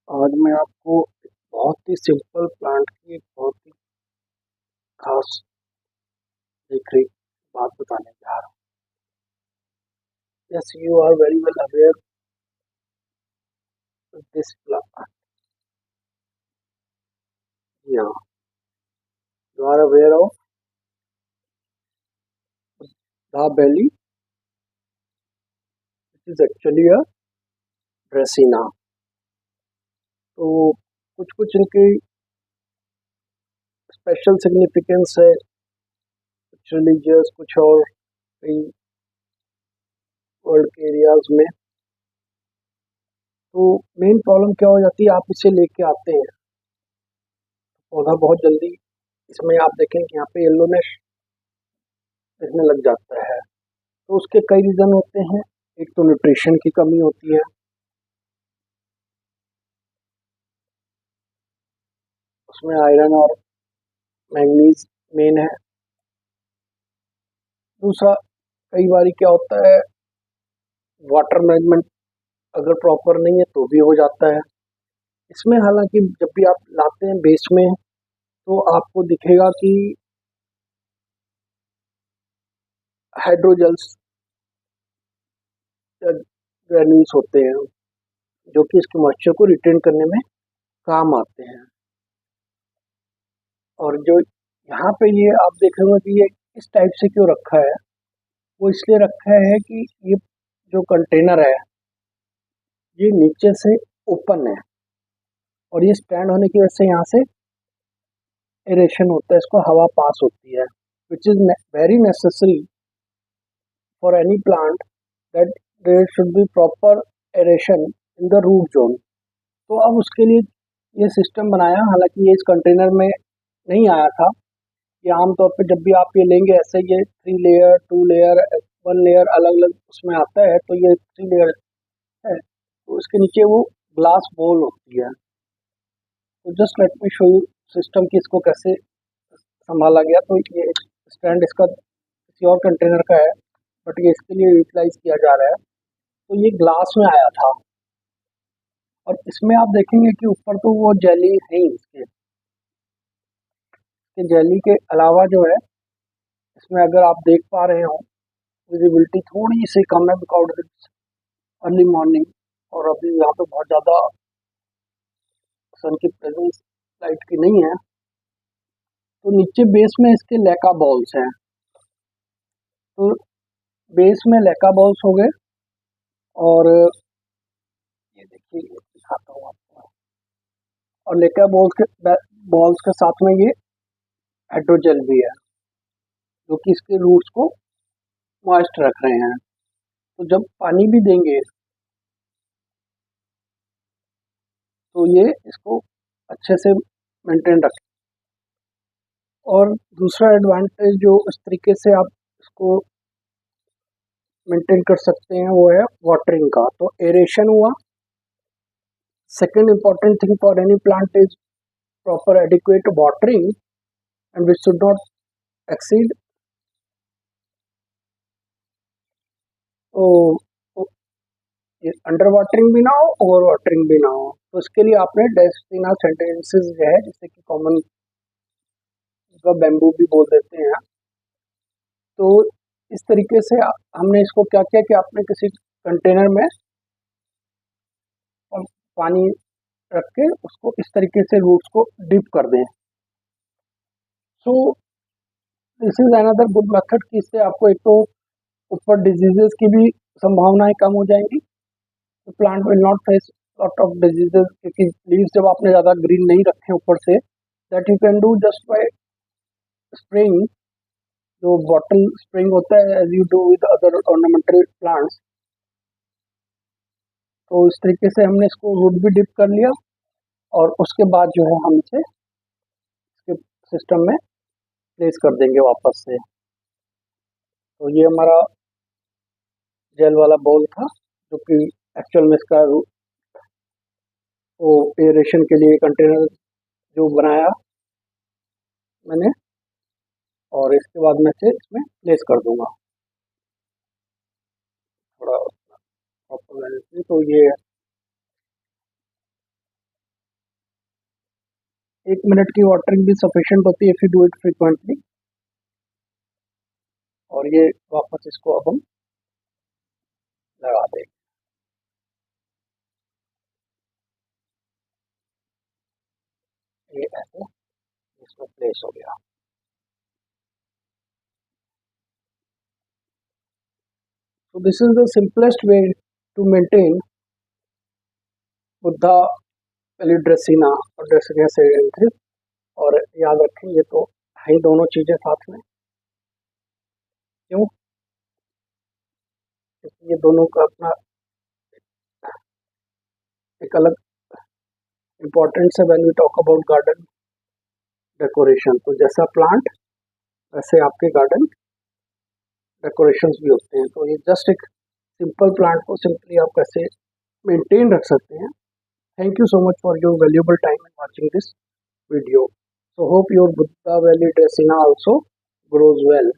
आज मैं आपको एक बहुत ही सिंपल प्लांट की एक बहुत ही खास देख रेख बात बताने जा रहा हूँ। Yes, you are very well aware this plant. जी हाँ, you are aware of the belly it is actually a dracaena. तो कुछ कुछ इनकी स्पेशल सिग्निफिकेंस है, कुछ रिलीजियस, कुछ और कई वर्ल्ड के एरियाज में। तो मेन प्रॉब्लम क्या हो जाती है, आप इसे लेके आते हैं, पौधा बहुत जल्दी इसमें आप देखें कि यहाँ पे येलोनेस दिखने लग जाता है। तो उसके कई रीज़न होते हैं। एक तो न्यूट्रिशन की कमी होती है, उसमें आयरन और मैंगनीज मेन है। दूसरा, कई बार क्या होता है, वाटर मैनेजमेंट अगर प्रॉपर नहीं है तो भी हो जाता है। इसमें हालांकि जब भी आप लाते हैं बेस में तो आपको दिखेगा कि हाइड्रोजल्स ग्रैन्यूल्स होते हैं जो कि इसके मॉइस्चर को रिटेन करने में काम आते हैं। और जो यहाँ पे ये आप देख रहे हो कि ये इस टाइप से क्यों रखा है, वो इसलिए रखा है कि ये जो कंटेनर है ये नीचे से ओपन है और ये स्टैंड होने की वजह से यहाँ से एरेशन होता है, इसको हवा पास होती है, which is very necessary for any plant that there should be proper aeration in the root zone. तो अब उसके लिए ये सिस्टम बनाया, हालांकि ये इस कंटेनर में नहीं आया था। ये आमतौर पे जब भी आप ये लेंगे ऐसे ये 3 लेयर 2 लेयर 1 लेयर अलग अलग उसमें आता है, तो ये 3 लेयर है। तो इसके नीचे वो ग्लास बॉल होती है। तो just let me show you system की इसको कैसे संभाला गया। तो ये स्टैंड इसका किसी और कंटेनर का है, बट ये इसके लिए यूटिलाइज किया जा रहा है। तो ये ग्लास में आया था और इसमें आप देखेंगे कि ऊपर तो वो जेली है ही, इसके जेली के अलावा जो है इसमें अगर आप देख पा रहे हो विजिबिलिटी थोड़ी सी कम है बिकॉज इट्स अर्ली मॉर्निंग और अभी यहाँ पे बहुत ज़्यादा सन की प्रेजेंस लाइट की नहीं है। तो नीचे बेस में इसके लेका बॉल्स हैं। तो बेस में लेका बॉल्स हो गए और ये देखिए ये दिखाता हूँ आपको। और लेका बॉल्स के साथ में ये हाइड्रोजेल भी है जो कि इसके रूट्स को मॉइस्ट रख रहे हैं। तो जब पानी भी देंगे तो ये इसको अच्छे से मेंटेन रखें। और दूसरा एडवांटेज जो इस तरीके से आप इसको मेंटेन कर सकते हैं वो है वाटरिंग का। तो एरेशन हुआ। Second important thing for any plant is proper adequate watering and which should not exceed under watering भी ना हो, ओवर वाटरिंग भी ना हो। तो इसके लिए आपने डेस्टिना सेंटेंसेस जो है जिसे कि कॉमन का बैम्बू भी बोल देते हैं। तो इस तरीके से हमने इसको क्या किया कि आपने किसी कंटेनर में पानी रख के उसको इस तरीके से रूट्स को डिप कर दें। So this is another good method कि इससे आपको एक तो ऊपर डिजीजेस की भी संभावनाएं कम हो जाएंगी। तो plant will not face lot of diseases, क्योंकि लीव्स जब आपने ज़्यादा ग्रीन नहीं रखे ऊपर से, that you can do just by spraying. जो बॉटल स्प्रेइंग होता है as you do with other ornamental plants. तो इस तरीके से हमने इसको रूट भी डिप कर लिया और उसके बाद जो है हम इसे इसके सिस्टम में प्लेस कर देंगे वापस से। तो ये हमारा जेल वाला बॉल था जो कि एक्चुअल में इसका वो एरेशन के लिए कंटेनर जो बनाया मैंने, और इसके बाद मैं इसे इसमें प्लेस कर दूंगा थोड़ा प्रॉपर। तो ये 1 मिनट की वाटरिंग भी सफिशिएंट होती है if you do it frequently. और ये वापस इसको अब हम लगा देंगे। ये ऐसे इसमें प्लेस हो गया। So this is the simplest way to maintain Buddha एलिड्रेसिना और ड्रेसिनिया सेडेंथ्रिस। और याद रखें ये तो है ही दोनों चीज़ें साथ में, क्यों? क्योंकि ये दोनों का अपना एक अलग इम्पोर्टेंस है when we talk about garden decoration. तो जैसा प्लांट वैसे आपके गार्डन डेकोरेशंस भी होते हैं। तो ये जस्ट एक सिंपल प्लांट को सिंपली आप कैसे मेंटेन रख सकते हैं। Thank you so much for your valuable time in watching this video. So hope your Buddha Valley Dracena also grows well.